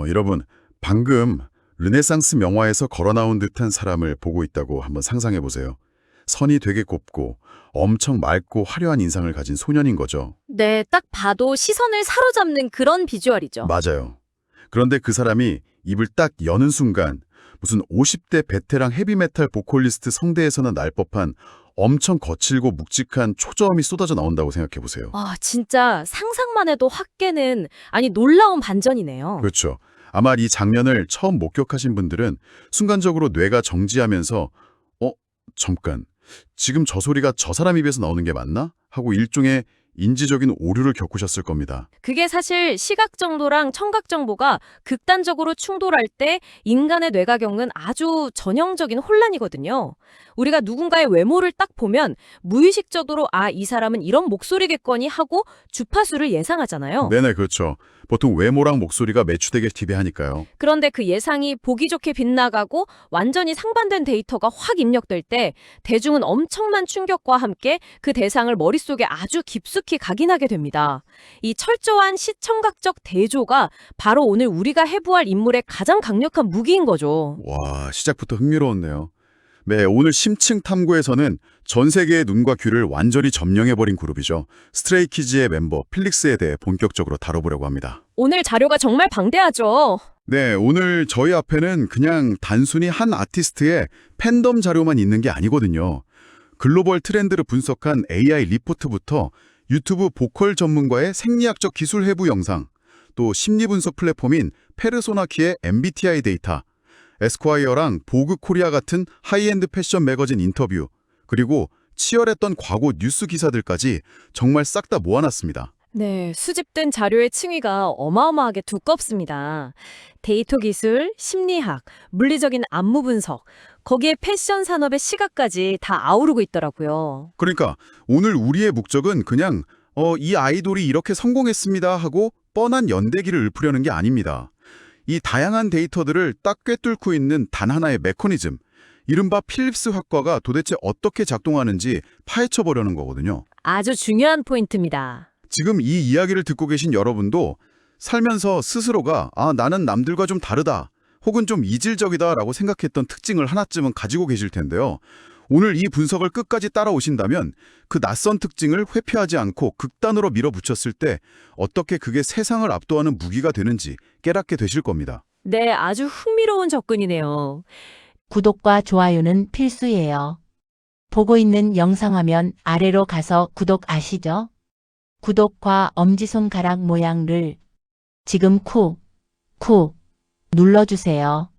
여러분, 방금 르네상스 명화에서 걸어 나온 듯한 사람을 보고 있다고 한번 상상해 보세요. 선이 되게 곱고 엄청 맑고 화려한 인상을 가진 소년인 거죠. 네, 딱 봐도 시선을 사로잡는 그런 비주얼이죠. 맞아요. 그런데 그 사람이 입을 딱 여는 순간 무슨 50대 베테랑 헤비메탈 보컬리스트 성대에서나 날 법한 엄청 거칠고 묵직한 초저음이 쏟아져 나온다고 생각해 보세요. 진짜 상상만 해도 확 깨는, 아니 놀라운 반전이네요. 그렇죠. 아마 이 장면을 처음 목격하신 분들은 순간적으로 뇌가 정지하면서 잠깐, 지금 저 소리가 저 사람 입에서 나오는 게 맞나? 하고 일종의 인지적인 오류를 겪으셨을 겁니다. 그게 사실 시각 정보랑 청각 정보가 극단적으로 충돌할 때 인간의 뇌가 겪는 아주 전형적인 혼란이거든요. 우리가 누군가의 외모를 딱 보면 무의식적으로 이 사람은 이런 목소리겠거니 하고 주파수를 예상하잖아요. 네네, 그렇죠. 보통 외모랑 목소리가 매추되게 기대하니까요. 그런데 그 예상이 보기 좋게 빗나가고 완전히 상반된 데이터가 확 입력될 때 대중은 엄청난 충격과 함께 그 대상을 머릿속에 아주 깊숙이 각인하게 됩니다. 이 철저한 시청각적 대조가 바로 오늘 우리가 해부할 인물의 가장 강력한 무기인 거죠. 와, 시작부터 흥미로웠네요. 네, 오늘 심층 탐구에서는 전 세계의 눈과 귀를 완전히 점령해버린 그룹이죠. 스트레이키즈의 멤버 필릭스에 대해 본격적으로 다뤄보려고 합니다. 오늘 자료가 정말 방대하죠. 네, 오늘 저희 앞에는 그냥 단순히 한 아티스트의 팬덤 자료만 있는 게 아니거든요. 글로벌 트렌드를 분석한 AI 리포트부터 유튜브 보컬 전문가의 생리학적 기술 해부 영상, 또 심리 분석 플랫폼인 페르소나키의 MBTI 데이터, 에스콰이어랑 보그 코리아 같은 하이엔드 패션 매거진 인터뷰, 그리고 치열했던 과거 뉴스 기사들까지 정말 싹 다 모아놨습니다. 네, 수집된 자료의 층위가 어마어마하게 두껍습니다. 데이터 기술, 심리학, 물리적인 안무 분석, 거기에 패션 산업의 시각까지 다 아우르고 있더라고요. 그러니까 오늘 우리의 목적은 그냥 이 아이돌이 이렇게 성공했습니다 하고 뻔한 연대기를 읊으려는 게 아닙니다. 이 다양한 데이터들을 딱 꿰뚫고 있는 단 하나의 메커니즘, 이른바 필립스 학과가 도대체 어떻게 작동하는지 파헤쳐보려는 거거든요. 아주 중요한 포인트입니다. 지금 이 이야기를 듣고 계신 여러분도 살면서 스스로가 나는 남들과 좀 다르다 혹은 좀 이질적이다 라고 생각했던 특징을 하나쯤은 가지고 계실 텐데요. 오늘 이 분석을 끝까지 따라오신다면 그 낯선 특징을 회피하지 않고 극단으로 밀어붙였을 때 어떻게 그게 세상을 압도하는 무기가 되는지 깨닫게 되실 겁니다. 네, 아주 흥미로운 접근이네요. 구독과 좋아요는 필수예요. 보고 있는 영상 화면 아래로 가서 구독 아시죠? 구독과 엄지손가락 모양을 지금 쿡 눌러주세요.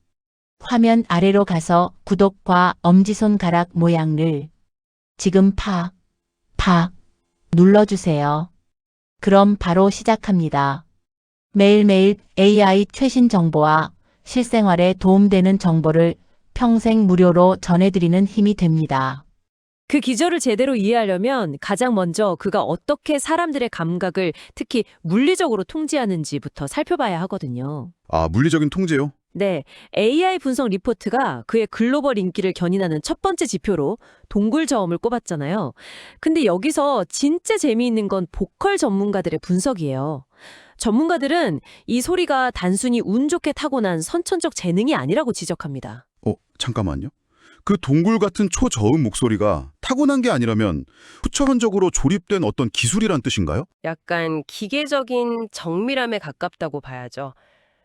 화면 아래로 가서 구독과 엄지손가락 모양을 지금 팍 눌러주세요. 그럼 바로 시작합니다. 매일매일 AI 최신 정보와 실생활에 도움되는 정보를 평생 무료로 전해드리는 힘이 됩니다. 그 기저를 제대로 이해하려면 가장 먼저 그가 어떻게 사람들의 감각을 특히 물리적으로 통제하는지부터 살펴봐야 하거든요. 물리적인 통제요? 네, AI 분석 리포트가 그의 글로벌 인기를 견인하는 첫 번째 지표로 동굴 저음을 꼽았잖아요. 근데 여기서 진짜 재미있는 건 보컬 전문가들의 분석이에요. 전문가들은 이 소리가 단순히 운 좋게 타고난 선천적 재능이 아니라고 지적합니다. 잠깐만요. 그 동굴 같은 초저음 목소리가 타고난 게 아니라면 후천적으로 조립된 어떤 기술이란 뜻인가요? 약간 기계적인 정밀함에 가깝다고 봐야죠.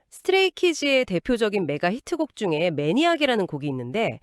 스트레이키즈의 대표적인 메가 히트곡 중에 매니악이라는 곡이 있는데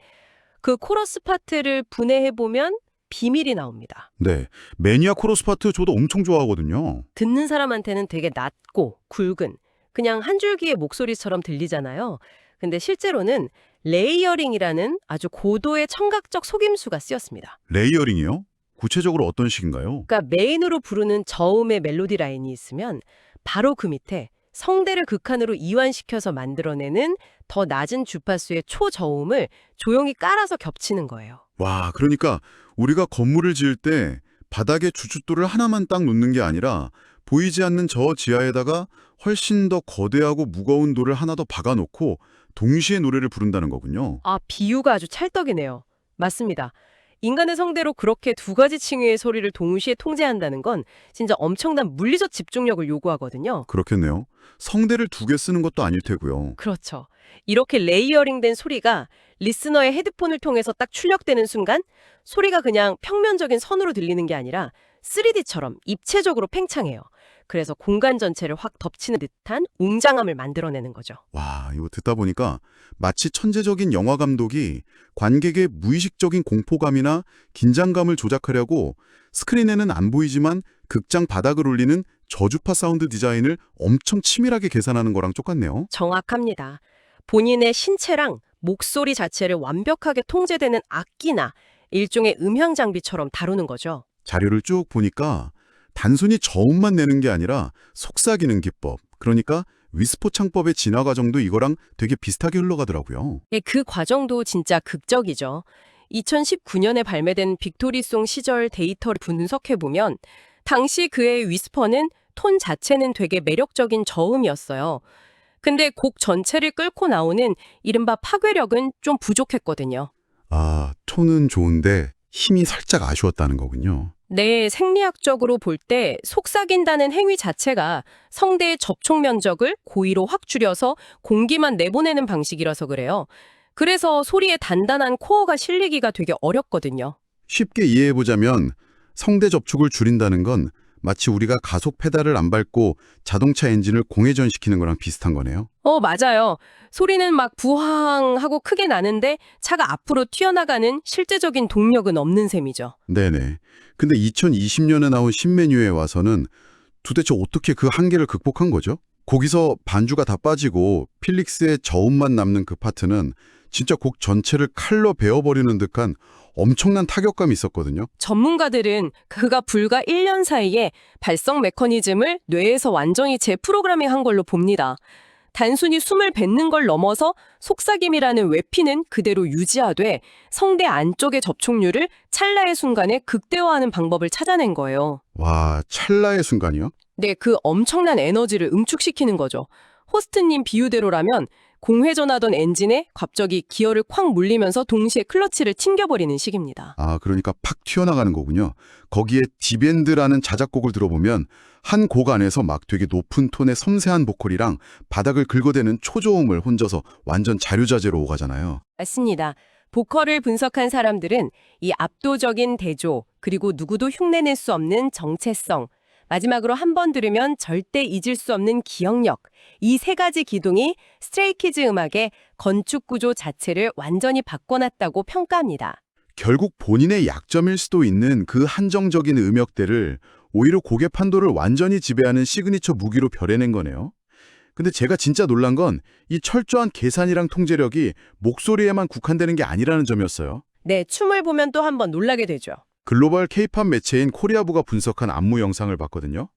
그 코러스 파트를 분해해보면 비밀이 나옵니다. 네, 매니아 코러스 파트 저도 엄청 좋아하거든요. 듣는 사람한테는 되게 낮고 굵은 그냥 한 줄기의 목소리처럼 들리잖아요. 근데 실제로는 레이어링이라는 아주 고도의 청각적 속임수가 쓰였습니다. 레이어링이요? 구체적으로 어떤 식인가요? 그러니까 메인으로 부르는 저음의 멜로디 라인이 있으면 바로 그 밑에 성대를 극한으로 이완시켜서 만들어내는 더 낮은 주파수의 초저음을 조용히 깔아서 겹치는 거예요. 와, 그러니까 우리가 건물을 지을 때 바닥에 주춧돌을 하나만 딱 놓는 게 아니라 보이지 않는 저 지하에다가 훨씬 더 거대하고 무거운 돌을 하나 더 박아놓고 동시에 노래를 부른다는 거군요. 비유가 아주 찰떡이네요. 맞습니다. 인간의 성대로 그렇게 두 가지 층위의 소리를 동시에 통제한다는 건 진짜 엄청난 물리적 집중력을 요구하거든요. 그렇겠네요. 성대를 두 개 쓰는 것도 아닐 테고요. 그렇죠. 이렇게 레이어링된 소리가 리스너의 헤드폰을 통해서 딱 출력되는 순간 소리가 그냥 평면적인 선으로 들리는 게 아니라 3D처럼 입체적으로 팽창해요. 그래서 공간 전체를 확 덮치는 듯한 웅장함을 만들어내는 거죠. 와, 이거 듣다 보니까 마치 천재적인 영화 감독이 관객의 무의식적인 공포감이나 긴장감을 조작하려고 스크린에는 안 보이지만 극장 바닥을 울리는 저주파 사운드 디자인을 엄청 치밀하게 계산하는 거랑 똑같네요. 정확합니다. 본인의 신체랑 목소리 자체를 완벽하게 통제되는 악기나 일종의 음향 장비처럼 다루는 거죠. 자료를 쭉 보니까 단순히 저음만 내는 게 아니라 속삭이는 기법, 그러니까 위스퍼 창법의 진화 과정도 이거랑 되게 비슷하게 흘러가더라고요. 예, 그 과정도 진짜 극적이죠. 2019년에 발매된 빅토리송 시절 데이터를 분석해보면 당시 그의 위스퍼는 톤 자체는 되게 매력적인 저음이었어요. 근데 곡 전체를 끌고 나오는 이른바 파괴력은 좀 부족했거든요. 아, 톤은 좋은데 힘이 살짝 아쉬웠다는 거군요. 네, 생리학적으로 볼 때 속삭인다는 행위 자체가 성대의 접촉 면적을 고의로 확 줄여서 공기만 내보내는 방식이라서 그래요. 그래서 소리에 단단한 코어가 실리기가 되게 어렵거든요. 쉽게 이해해보자면 성대 접촉을 줄인다는 건 마치 우리가 가속 페달을 안 밟고 자동차 엔진을 공회전시키는 거랑 비슷한 거네요. 맞아요. 소리는 막 부항하고 크게 나는데 차가 앞으로 튀어나가는 실제적인 동력은 없는 셈이죠. 네네. 근데 2020년에 나온 신메뉴에 와서는 도대체 어떻게 그 한계를 극복한 거죠? 거기서 반주가 다 빠지고 필릭스의 저음만 남는 그 파트는 진짜 곡 전체를 칼로 베어버리는 듯한 엄청난 타격감이 있었거든요. 전문가들은 그가 불과 1년 사이에 발성 메커니즘을 뇌에서 완전히 재프로그래밍한 걸로 봅니다. 단순히 숨을 뱉는 걸 넘어서 속삭임이라는 외피는 그대로 유지하되 성대 안쪽의 접촉률을 찰나의 순간에 극대화하는 방법을 찾아낸 거예요. 와, 찰나의 순간이요? 네, 그 엄청난 에너지를 응축시키는 거죠. 호스트님 비유대로라면 공회전하던 엔진에 갑자기 기어를 콱 물리면서 동시에 클러치를 튕겨버리는 식입니다. 아, 그러니까 팍 튀어나가는 거군요. 거기에 디밴드라는 자작곡을 들어보면 한 곡 안에서 막 되게 높은 톤의 섬세한 보컬이랑 바닥을 긁어대는 초저음을 혼자서 완전 자유자재로 오가잖아요. 맞습니다. 보컬을 분석한 사람들은 이 압도적인 대조, 그리고 누구도 흉내낼 수 없는 정체성, 마지막으로 한 번 들으면 절대 잊을 수 없는 기억력, 이 세 가지 기둥이 스트레이키즈 음악의 건축 구조 자체를 완전히 바꿔놨다고 평가합니다. 결국 본인의 약점일 수도 있는 그 한정적인 음역대를 오히려 곡의 판도를 완전히 지배하는 시그니처 무기로 벼려낸 거네요. 근데 제가 진짜 놀란 건 이 철저한 계산이랑 통제력이 목소리에만 국한되는 게 아니라는 점이었어요. 네, 춤을 보면 또 한 번 놀라게 되죠. 글로벌 K-팝 매체인 코리아부가 분석한 안무 영상을 봤거든요.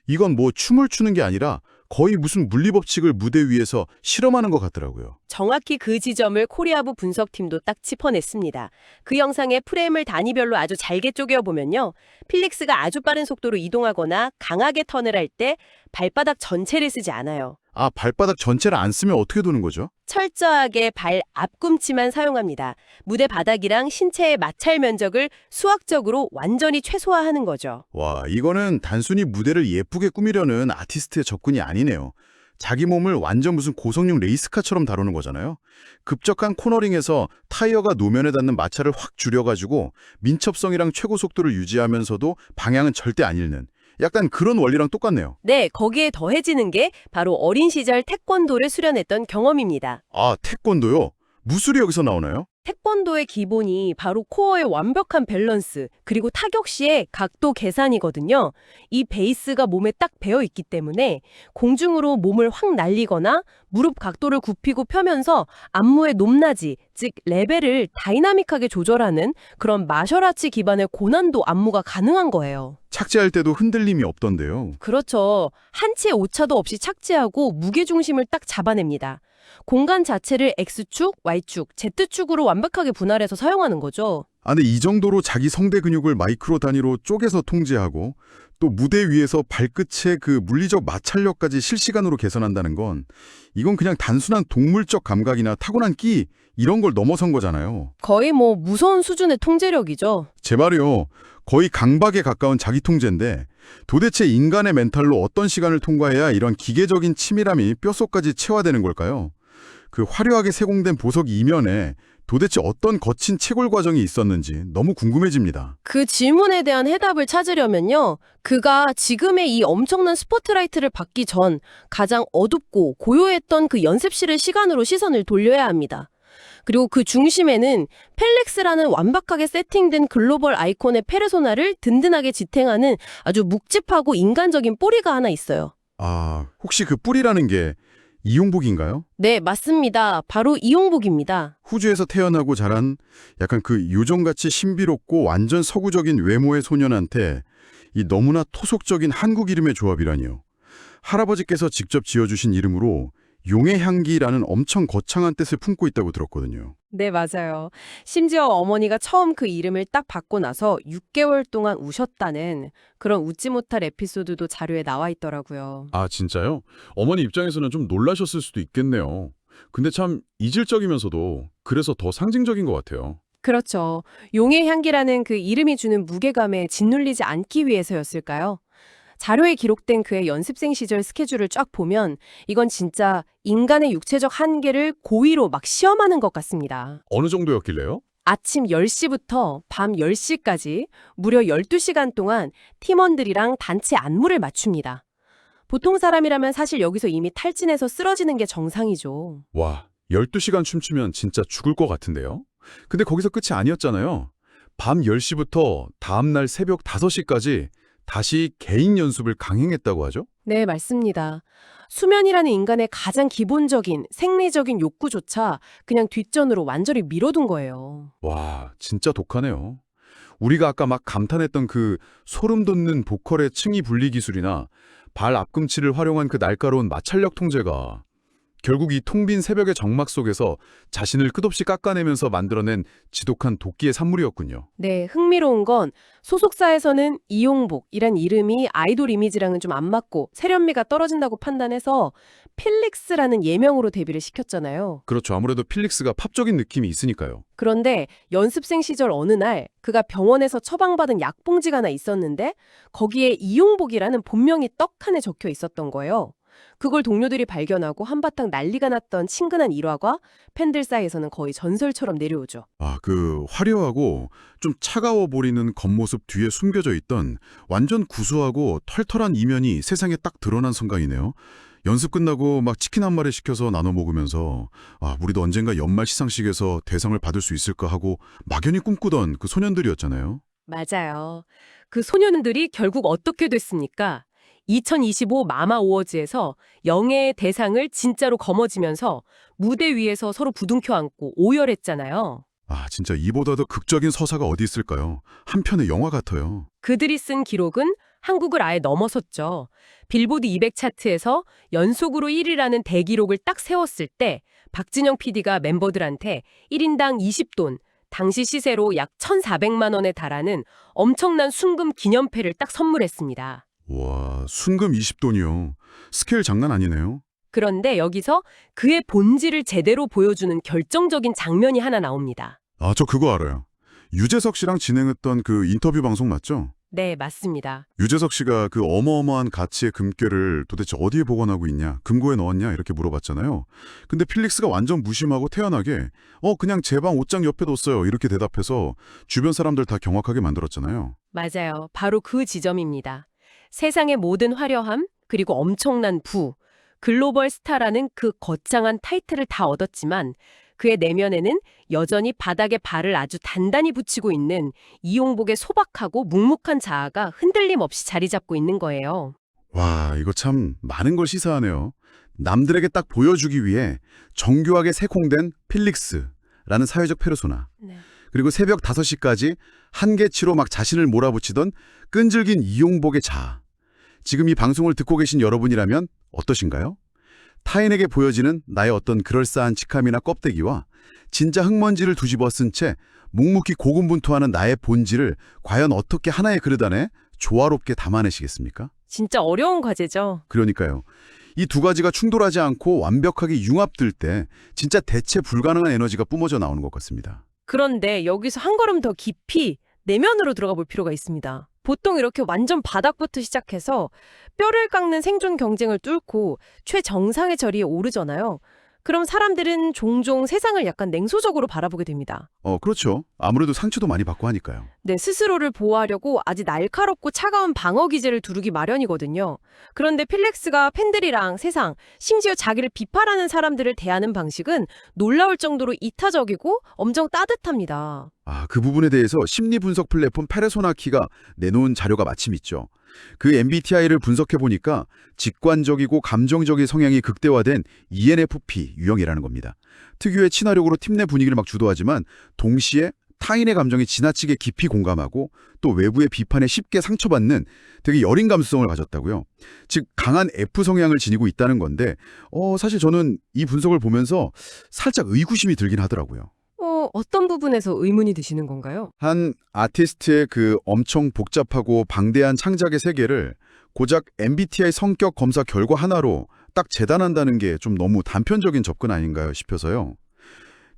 이건 뭐 춤을 추는 게 아니라 거의 무슨 물리법칙을 무대 위에서 실험하는 것 같더라고요. 정확히 그 지점을 코리아부 분석팀도 딱 짚어냈습니다. 그 영상의 프레임을 단위별로 아주 잘게 쪼개어보면요. 필릭스가 아주 빠른 속도로 이동하거나 강하게 턴을 할 때 발바닥 전체를 쓰지 않아요. 아, 발바닥 전체를 안 쓰면 어떻게 도는 거죠? 철저하게 발 앞꿈치만 사용합니다. 무대 바닥이랑 신체의 마찰 면적을 수학적으로 완전히 최소화하는 거죠. 와, 이거는 단순히 무대를 예쁘게 꾸미려는 아티스트의 접근이 아니네요. 자기 몸을 완전 무슨 고성능 레이스카처럼 다루는 거잖아요. 급적한 코너링에서 타이어가 노면에 닿는 마찰을 확 줄여가지고 민첩성이랑 최고 속도를 유지하면서도 방향은 절대 안 잃는 약간 그런 원리랑 똑같네요. 네, 거기에 더해지는 게 바로 어린 시절 태권도를 수련했던 경험입니다. 아, 태권도요? 무술이 여기서 나오나요? 태권도의 기본이 바로 코어의 완벽한 밸런스, 그리고 타격 시의 각도 계산이거든요. 이 베이스가 몸에 딱 배어 있기 때문에 공중으로 몸을 확 날리거나 무릎 각도를 굽히고 펴면서 안무의 높낮이, 즉 레벨을 다이나믹하게 조절하는 그런 마셜아츠 기반의 고난도 안무가 가능한 거예요. 착지할 때도 흔들림이 없던데요. 그렇죠. 한치의 오차도 없이 착지하고 무게중심을 딱 잡아냅니다. 공간 자체를 X축, Y축, Z축으로 완벽하게 분할해서 사용하는 거죠. 아, 근데 이 정도로 자기 성대 근육을 마이크로 단위로 쪼개서 통제하고 또 무대 위에서 발끝의 그 물리적 마찰력까지 실시간으로 개선한다는 건 이건 그냥 단순한 동물적 감각이나 타고난 끼 이런 걸 넘어선 거잖아요. 거의 뭐 무서운 수준의 통제력이죠. 제 말이요. 거의 강박에 가까운 자기 통제인데 도대체 인간의 멘탈로 어떤 시간을 통과해야 이런 기계적인 치밀함이 뼛속까지 체화되는 걸까요? 그 화려하게 세공된 보석 이면에 도대체 어떤 거친 채굴 과정이 있었는지 너무 궁금해집니다. 그 질문에 대한 해답을 찾으려면요. 그가 지금의 이 엄청난 스포트라이트를 받기 전 가장 어둡고 고요했던 그 연습실의 시간으로 시선을 돌려야 합니다. 그리고 그 중심에는 펠릭스라는 완벽하게 세팅된 글로벌 아이콘의 페르소나를 든든하게 지탱하는 아주 묵직하고 인간적인 뿌리가 하나 있어요. 아, 혹시 그 뿌리라는 게 이용복인가요? 네, 맞습니다. 바로 이용복입니다. 호주에서 태어나고 자란 약간 그 요정같이 신비롭고 완전 서구적인 외모의 소년한테 이 너무나 토속적인 한국 이름의 조합이라니요. 할아버지께서 직접 지어주신 이름으로 용의 향기라는 엄청 거창한 뜻을 품고 있다고 들었거든요. 네, 맞아요. 심지어 어머니가 처음 그 이름을 딱 받고 나서 6개월 동안 우셨다는 그런 웃지 못할 에피소드도 자료에 나와 있더라고요. 아, 진짜요? 어머니 입장에서는 좀 놀라셨을 수도 있겠네요. 근데 참 이질적이면서도 그래서 더 상징적인 것 같아요. 그렇죠. 용의 향기라는 그 이름이 주는 무게감에 짓눌리지 않기 위해서였을까요? 자료에 기록된 그의 연습생 시절 스케줄을 쫙 보면 이건 진짜 인간의 육체적 한계를 고의로 막 시험하는 것 같습니다. 어느 정도였길래요? 아침 10시부터 밤 10시까지 무려 12시간 동안 팀원들이랑 단체 안무를 맞춥니다. 보통 사람이라면 사실 여기서 이미 탈진해서 쓰러지는 게 정상이죠. 와, 12시간 춤추면 진짜 죽을 것 같은데요? 근데 거기서 끝이 아니었잖아요. 밤 10시부터 다음날 새벽 5시까지 다시 개인 연습을 강행했다고 하죠? 네, 맞습니다. 수면이라는 인간의 가장 기본적인 생리적인 욕구조차 그냥 뒷전으로 완전히 밀어둔 거예요. 와, 진짜 독하네요. 우리가 아까 막 감탄했던 그 소름 돋는 보컬의 층위 분리 기술이나 발 앞꿈치를 활용한 그 날카로운 마찰력 통제가 결국 이 텅 빈 새벽의 정막 속에서 자신을 끝없이 깎아내면서 만들어낸 지독한 도끼의 산물이었군요. 네, 흥미로운 건 소속사에서는 이용복이란 이름이 아이돌 이미지랑은 좀 안 맞고 세련미가 떨어진다고 판단해서 필릭스라는 예명으로 데뷔를 시켰잖아요. 그렇죠. 아무래도 필릭스가 팝적인 느낌이 있으니까요. 그런데 연습생 시절 어느 날 그가 병원에서 처방받은 약봉지가 하나 있었는데 거기에 이용복이라는 본명이 떡하니 적혀 있었던 거예요. 그걸 동료들이 발견하고 한바탕 난리가 났던 친근한 일화가 팬들 사이에서는 거의 전설처럼 내려오죠. 아, 그 화려하고 좀 차가워 보이는 겉모습 뒤에 숨겨져 있던 완전 구수하고 털털한 이면이 세상에 딱 드러난 순간이네요. 연습 끝나고 막 치킨 한 마리 시켜서 나눠 먹으면서 아, 우리도 언젠가 연말 시상식에서 대상을 받을 수 있을까 하고 막연히 꿈꾸던 그 소년들이었잖아요. 맞아요. 그 소년들이 결국 어떻게 됐습니까? 2025 마마 어워즈에서 영예의 대상을 진짜로 거머쥐면서 무대 위에서 서로 부둥켜 안고 오열했잖아요. 아, 진짜 이보다 더 극적인 서사가 어디 있을까요? 한 편의 영화 같아요. 그들이 쓴 기록은 한국을 아예 넘어섰죠. 빌보드 200 차트에서 연속으로 1위라는 대기록을 딱 세웠을 때 박진영 PD가 멤버들한테 1인당 20돈, 당시 시세로 약 1,400만 원에 달하는 엄청난 순금 기념패를 딱 선물했습니다. 와, 순금 20돈이요. 스케일 장난 아니네요. 그런데 여기서 그의 본질을 제대로 보여주는 결정적인 장면이 하나 나옵니다. 아, 저 그거 알아요. 유재석 씨랑 진행했던 그 인터뷰 방송 맞죠? 네, 맞습니다. 유재석 씨가 그 어마어마한 가치의 금괴를 도대체 어디에 보관하고 있냐, 금고에 넣었냐 이렇게 물어봤잖아요. 근데 필릭스가 완전 무심하고 태연하게 그냥 제 방 옷장 옆에 뒀어요 이렇게 대답해서 주변 사람들 다 경악하게 만들었잖아요. 맞아요. 바로 그 지점입니다. 세상의 모든 화려함, 그리고 엄청난 부, 글로벌 스타라는 그 거창한 타이틀을 다 얻었지만 그의 내면에는 여전히 바닥에 발을 아주 단단히 붙이고 있는 이용복의 소박하고 묵묵한 자아가 흔들림 없이 자리 잡고 있는 거예요. 와, 이거 참 많은 걸 시사하네요. 남들에게 딱 보여주기 위해 정교하게 세콩된 필릭스라는 사회적 페르소나. 네. 그리고 새벽 5시까지 한계치로 막 자신을 몰아붙이던 끈질긴 이용복의 자아. 지금 이 방송을 듣고 계신 여러분이라면 어떠신가요? 타인에게 보여지는 나의 어떤 그럴싸한 직함이나 껍데기와 진짜 흙먼지를 뒤집어 쓴 채 묵묵히 고군분투하는 나의 본질을 과연 어떻게 하나의 그릇 안에 조화롭게 담아내시겠습니까? 진짜 어려운 과제죠. 그러니까요. 이 두 가지가 충돌하지 않고 완벽하게 융합될 때 진짜 대체 불가능한 에너지가 뿜어져 나오는 것 같습니다. 그런데 여기서 한 걸음 더 깊이 내면으로 들어가 볼 필요가 있습니다. 보통 이렇게 완전 바닥부터 시작해서 뼈를 깎는 생존 경쟁을 뚫고 최정상의 자리에 오르잖아요. 그럼 사람들은 종종 세상을 약간 냉소적으로 바라보게 됩니다. 그렇죠. 아무래도 상처도 많이 받고 하니까요. 네, 스스로를 보호하려고 아주 날카롭고 차가운 방어 기제를 두르기 마련이거든요. 그런데 필렉스가 팬들이랑 세상, 심지어 자기를 비판하는 사람들을 대하는 방식은 놀라울 정도로 이타적이고 엄청 따뜻합니다. 그 부분에 대해서 심리 분석 플랫폼 페르소나키가 내놓은 자료가 마침 있죠. 그 MBTI를 분석해 보니까 직관적이고 감정적인 성향이 극대화된 ENFP 유형이라는 겁니다. 특유의 친화력으로 팀 내 분위기를 막 주도하지만 동시에 타인의 감정에 지나치게 깊이 공감하고 또 외부의 비판에 쉽게 상처받는 되게 여린 감수성을 가졌다고요. 즉 강한 F 성향을 지니고 있다는 건데 사실 저는 이 분석을 보면서 살짝 의구심이 들긴 하더라고요. 어떤 부분에서 의문이 드시는 건가요? 한 아티스트의 그 엄청 복잡하고 방대한 창작의 세계를 고작 MBTI 성격 검사 결과 하나로 딱 재단한다는 게 좀 너무 단편적인 접근 아닌가요 싶어서요.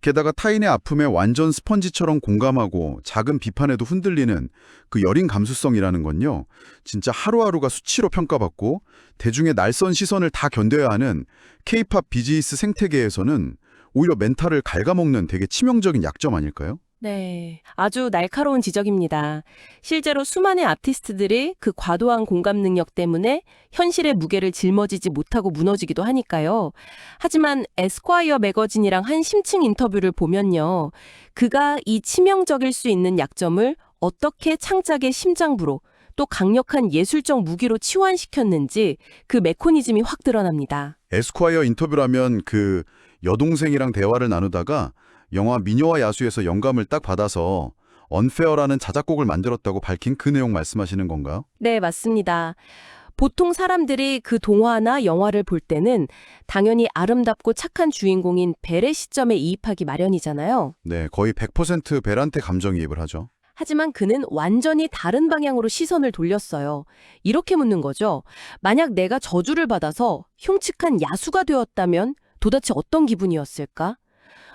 게다가 타인의 아픔에 완전 스펀지처럼 공감하고 작은 비판에도 흔들리는 그 여린 감수성이라는 건요. 진짜 하루하루가 수치로 평가받고 대중의 날선 시선을 다 견뎌야 하는 K-팝 비즈니스 생태계에서는 오히려 멘탈을 갉아먹는 되게 치명적인 약점 아닐까요? 네, 아주 날카로운 지적입니다. 실제로 수많은 아티스트들이 그 과도한 공감 능력 때문에 현실의 무게를 짊어지지 못하고 무너지기도 하니까요. 하지만 에스콰이어 매거진이랑 한 심층 인터뷰를 보면요. 그가 이 치명적일 수 있는 약점을 어떻게 창작의 심장부로 또 강력한 예술적 무기로 치환시켰는지 그 메커니즘이 확 드러납니다. 에스콰이어 인터뷰라면 그 여동생이랑 대화를 나누다가 영화 미녀와 야수에서 영감을 딱 받아서 언페어라는 자작곡을 만들었다고 밝힌 그 내용 말씀하시는 건가요? 네, 맞습니다. 보통 사람들이 그 동화나 영화를 볼 때는 당연히 아름답고 착한 주인공인 벨의 시점에 이입하기 마련이잖아요. 네, 거의 100% 벨한테 감정이입을 하죠. 하지만 그는 완전히 다른 방향으로 시선을 돌렸어요. 이렇게 묻는 거죠. 만약 내가 저주를 받아서 흉측한 야수가 되었다면 도대체 어떤 기분이었을까?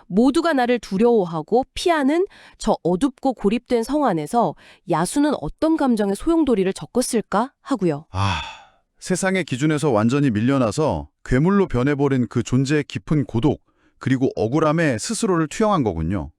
모두가 나를 두려워하고 피하는 저 어둡고 고립된 성 안에서 야수는 어떤 감정의 소용돌이를 겪었을까? 하고요. 세상의 기준에서 완전히 밀려나서 괴물로 변해버린 그 존재의 깊은 고독, 그리고 억울함에 스스로를 투영한 거군요.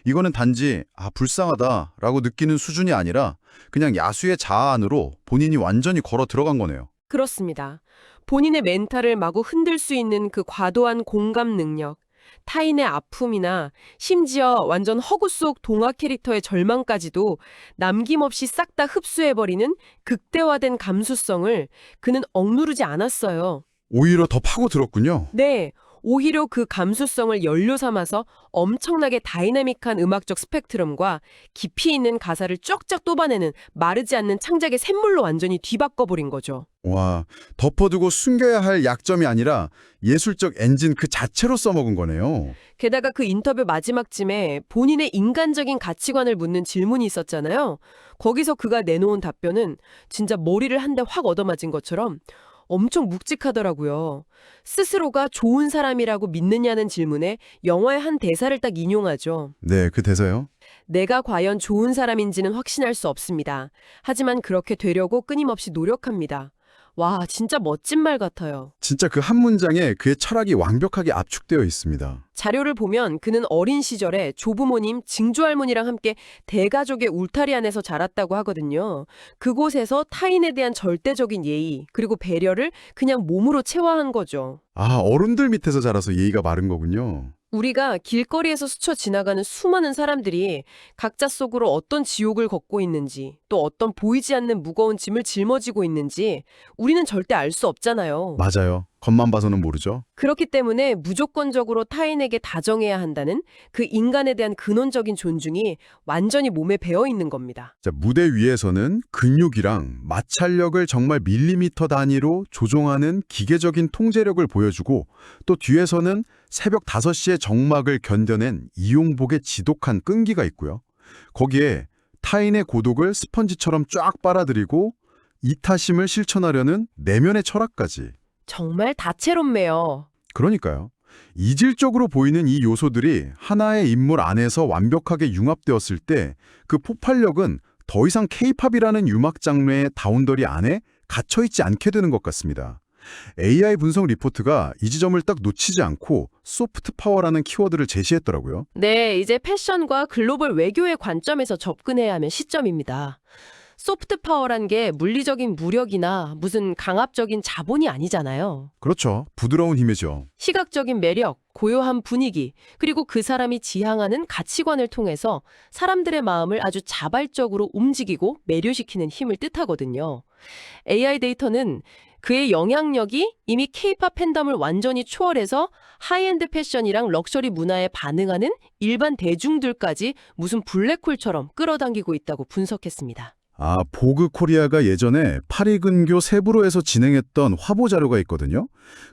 이거는 단지 불쌍하다라고 느끼는 수준이 아니라 그냥 야수의 자아 안으로 본인이 완전히 걸어 들어간 거네요. 그렇습니다. 본인의 멘탈을 마구 흔들 수 있는 그 과도한 공감 능력, 타인의 아픔이나 심지어 완전 허구 속 동화 캐릭터의 절망까지도 남김없이 싹 다 흡수해버리는 극대화된 감수성을 그는 억누르지 않았어요. 오히려 더 파고들었군요. 네, 오히려 그 감수성을 연료 삼아서 엄청나게 다이나믹한 음악적 스펙트럼과 깊이 있는 가사를 쫙쫙 뽑아내는 마르지 않는 창작의 샘물로 완전히 뒤바꿔버린 거죠. 와, 덮어두고 숨겨야 할 약점이 아니라 예술적 엔진 그 자체로 써먹은 거네요. 게다가 그 인터뷰 마지막쯤에 본인의 인간적인 가치관을 묻는 질문이 있었잖아요. 거기서 그가 내놓은 답변은 진짜 머리를 한 대 확 얻어맞은 것처럼 엄청 묵직하더라고요. 스스로가 좋은 사람이라고 믿느냐는 질문에 영화의 한 대사를 딱 인용하죠. 네, 그 대사요. 내가 과연 좋은 사람인지는 확신할 수 없습니다. 하지만 그렇게 되려고 끊임없이 노력합니다. 와, 진짜 멋진 말 같아요. 진짜 그 한 문장에 그의 철학이 완벽하게 압축되어 있습니다. 자료를 보면 그는 어린 시절에 조부모님, 증조할머니랑 함께 대가족의 울타리 안에서 자랐다고 하거든요. 그곳에서 타인에 대한 절대적인 예의, 그리고 배려를 그냥 몸으로 체화한 거죠. 어른들 밑에서 자라서 예의가 바른 거군요. 우리가 길거리에서 스쳐 지나가는 수많은 사람들이 각자 속으로 어떤 지옥을 걷고 있는지, 또 어떤 보이지 않는 무거운 짐을 짊어지고 있는지 우리는 절대 알 수 없잖아요. 맞아요. 겉만 봐서는 모르죠. 그렇기 때문에 무조건적으로 타인에게 다정해야 한다는 그 인간에 대한 근원적인 존중이 완전히 몸에 배어 있는 겁니다. 자, 무대 위에서는 근육이랑 마찰력을 정말 밀리미터 단위로 조종하는 기계적인 통제력을 보여주고 또 뒤에서는 새벽 5시에 정막을 견뎌낸 이용복의 지독한 끈기가 있고요. 거기에 타인의 고독을 스펀지처럼 쫙 빨아들이고 이타심을 실천하려는 내면의 철학까지. 정말 다채롭네요. 그러니까요. 이질적으로 보이는 이 요소들이 하나의 인물 안에서 완벽하게 융합되었을 때 그 폭발력은 더 이상 케이팝이라는 음악 장르의 다운더리 안에 갇혀있지 않게 되는 것 같습니다. AI 분석 리포트가 이 지점을 딱 놓치지 않고 소프트 파워라는 키워드를 제시했더라고요. 네, 이제 패션과 글로벌 외교의 관점에서 접근해야 하는 시점입니다. 소프트 파워란 게 물리적인 무력이나 무슨 강압적인 자본이 아니잖아요. 그렇죠. 부드러운 힘이죠. 시각적인 매력, 고요한 분위기, 그리고 그 사람이 지향하는 가치관을 통해서 사람들의 마음을 아주 자발적으로 움직이고 매료시키는 힘을 뜻하거든요. AI 데이터는 그의 영향력이 이미 K-팝 팬덤을 완전히 초월해서 하이엔드 패션이랑 럭셔리 문화에 반응하는 일반 대중들까지 무슨 블랙홀처럼 끌어당기고 있다고 분석했습니다. 보그 코리아가 예전에 파리근교 세부로에서 진행했던 화보 자료가 있거든요.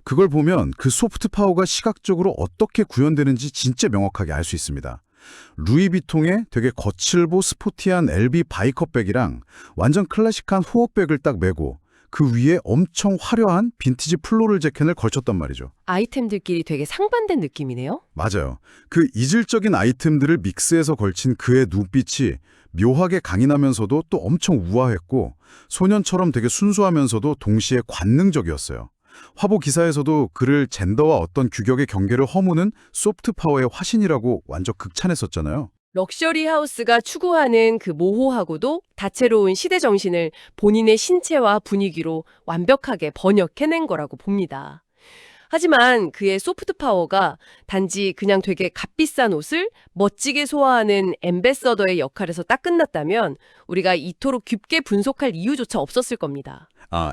그걸 보면 그 소프트 파워가 시각적으로 어떻게 구현되는지 진짜 명확하게 알 수 있습니다. 루이비통의 되게 거칠고 스포티한 LB 바이커백이랑 완전 클래식한 호흡백을 딱 메고 그 위에 엄청 화려한 빈티지 플로럴 재킷을 걸쳤단 말이죠. 아이템들끼리 되게 상반된 느낌이네요. 맞아요. 그 이질적인 아이템들을 믹스해서 걸친 그의 눈빛이 묘하게 강인하면서도 또 엄청 우아했고 소년처럼 되게 순수하면서도 동시에 관능적이었어요. 화보 기사에서도 그를 젠더와 어떤 규격의 경계를 허무는 소프트 파워의 화신이라고 완전 극찬했었잖아요. 럭셔리 하우스가 추구하는 그 모호하고도 다채로운 시대 정신을 본인의 신체와 분위기로 완벽하게 번역해낸 거라고 봅니다. 하지만 그의 소프트 파워가 단지 그냥 되게 값비싼 옷을 멋지게 소화하는 앰베서더의 역할에서 딱 끝났다면 우리가 이토록 깊게 분석할 이유조차 없었을 겁니다.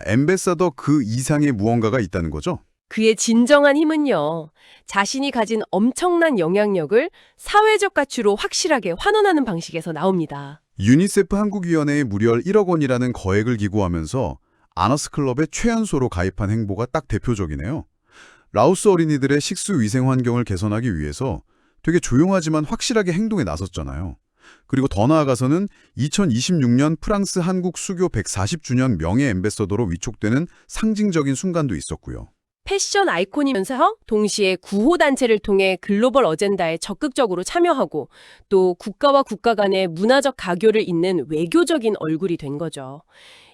앰베서더 그 이상의 무언가가 있다는 거죠? 그의 진정한 힘은요, 자신이 가진 엄청난 영향력을 사회적 가치로 확실하게 환원하는 방식에서 나옵니다. 유니세프 한국위원회에 무려 1억 원이라는 거액을 기부하면서 아너스 클럽의 최연소로 가입한 행보가 딱 대표적이네요. 라오스 어린이들의 식수 위생 환경을 개선하기 위해서 되게 조용하지만 확실하게 행동에 나섰잖아요. 그리고 더 나아가서는 2026년 프랑스 한국 수교 140주년 명예 앰베서더로 위촉되는 상징적인 순간도 있었고요. 패션 아이콘이면서 동시에 구호단체를 통해 글로벌 어젠다에 적극적으로 참여하고 또 국가와 국가 간의 문화적 가교를 잇는 외교적인 얼굴이 된 거죠.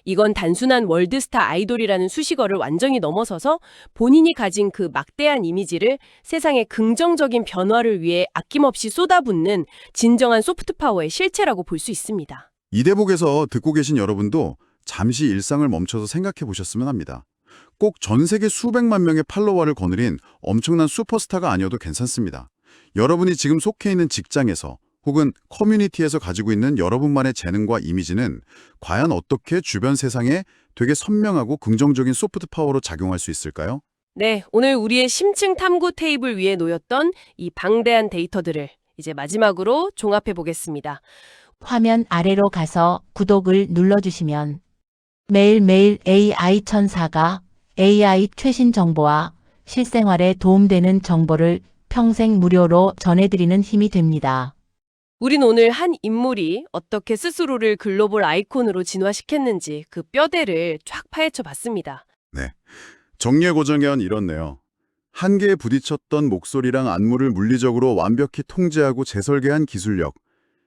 이건 단순한 월드스타 아이돌이라는 수식어를 완전히 넘어서서 본인이 가진 그 막대한 이미지를 세상의 긍정적인 변화를 위해 아낌없이 쏟아붓는 진정한 소프트 파워의 실체라고 볼 수 있습니다. 이 대목에서 듣고 계신 여러분도 잠시 일상을 멈춰서 생각해 보셨으면 합니다. 꼭 전 세계 수백만 명의 팔로워를 거느린 엄청난 슈퍼스타가 아니어도 괜찮습니다. 여러분이 지금 속해 있는 직장에서 혹은 커뮤니티에서 가지고 있는 여러분만의 재능과 이미지는 과연 어떻게 주변 세상에 되게 선명하고 긍정적인 소프트 파워로 작용할 수 있을까요? 네, 오늘 우리의 심층 탐구 테이블 위에 놓였던 이 방대한 데이터들을 이제 마지막으로 종합해 보겠습니다. 화면 아래로 가서 구독을 눌러주시면 매일매일 AI 천사가 AI 최신 정보와 실생활에 도움되는 정보를 평생 무료로 전해드리는 힘이 됩니다. 우린 오늘 한 인물이 어떻게 스스로를 글로벌 아이콘으로 진화시켰는지 그 뼈대를 쫙 파헤쳐 봤습니다. 정리해 고정연 이렇네요. 한계에 부딪혔던 목소리랑 안무를 물리적으로 완벽히 통제하고 재설계한 기술력,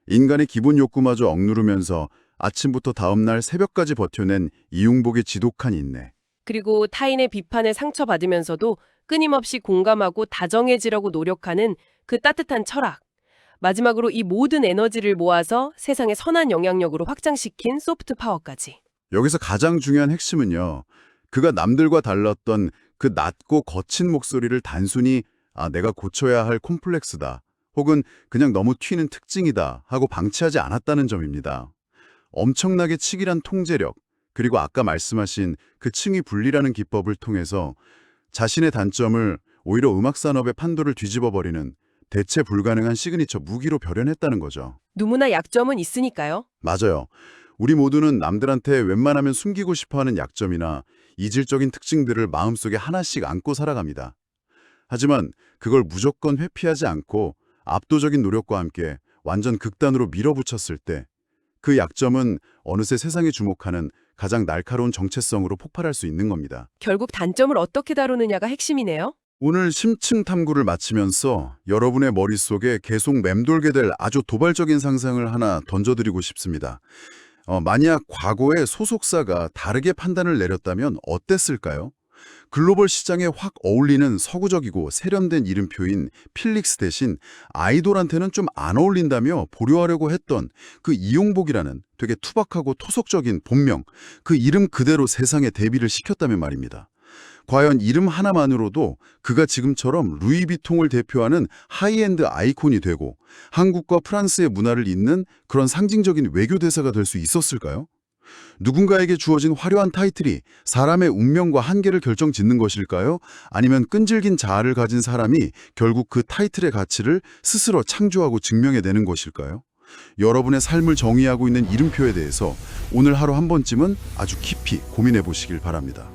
인간의 기본 욕구마저 억누르면서 아침부터 다음날 새벽까지 버텨낸 이용복의 지독한 인내. 그리고 타인의 비판에 상처받으면서도 끊임없이 공감하고 다정해지려고 노력하는 그 따뜻한 철학. 마지막으로 이 모든 에너지를 모아서 세상의 선한 영향력으로 확장시킨 소프트 파워까지. 여기서 가장 중요한 핵심은요. 그가 남들과 달랐던 그 낮고 거친 목소리를 단순히 내가 고쳐야 할 콤플렉스다 혹은 그냥 너무 튀는 특징이다 하고 방치하지 않았다는 점입니다. 엄청나게 치밀한 통제력 그리고 아까 말씀하신 그 층위 분리라는 기법을 통해서 자신의 단점을 오히려 음악산업의 판도를 뒤집어버리는 대체 불가능한 시그니처 무기로 벼려냈다는 거죠. 누구나 약점은 있으니까요. 맞아요. 우리 모두는 남들한테 웬만하면 숨기고 싶어하는 약점이나 이질적인 특징들을 마음속에 하나씩 안고 살아갑니다. 하지만 그걸 무조건 회피하지 않고 압도적인 노력과 함께 완전 극단으로 밀어붙였을 때 그 약점은 어느새 세상이 주목하는 가장 날카로운 정체성으로 폭발할 수 있는 겁니다. 결국 단점을 어떻게 다루느냐가 핵심이네요. 오늘 심층 탐구를 마치면서 여러분의 머릿속에 계속 맴돌게 될 아주 도발적인 상상을 하나 던져드리고 싶습니다. 만약 과거의 소속사가 다르게 판단을 내렸다면 어땠을까요? 글로벌 시장에 확 어울리는 서구적이고 세련된 이름표인 필릭스 대신 아이돌한테는 좀 안 어울린다며 보류하려고 했던 그 이용복이라는 되게 투박하고 토속적인 본명, 그 이름 그대로 세상에 대비를 시켰다면 말입니다. 과연 이름 하나만으로도 그가 지금처럼 루이비통을 대표하는 하이엔드 아이콘이 되고 한국과 프랑스의 문화를 잇는 그런 상징적인 외교 대사가 될 수 있었을까요? 누군가에게 주어진 화려한 타이틀이 사람의 운명과 한계를 결정짓는 것일까요? 아니면 끈질긴 자아를 가진 사람이 결국 그 타이틀의 가치를 스스로 창조하고 증명해내는 것일까요? 여러분의 삶을 정의하고 있는 이름표에 대해서 오늘 하루 한 번쯤은 아주 깊이 고민해 보시길 바랍니다.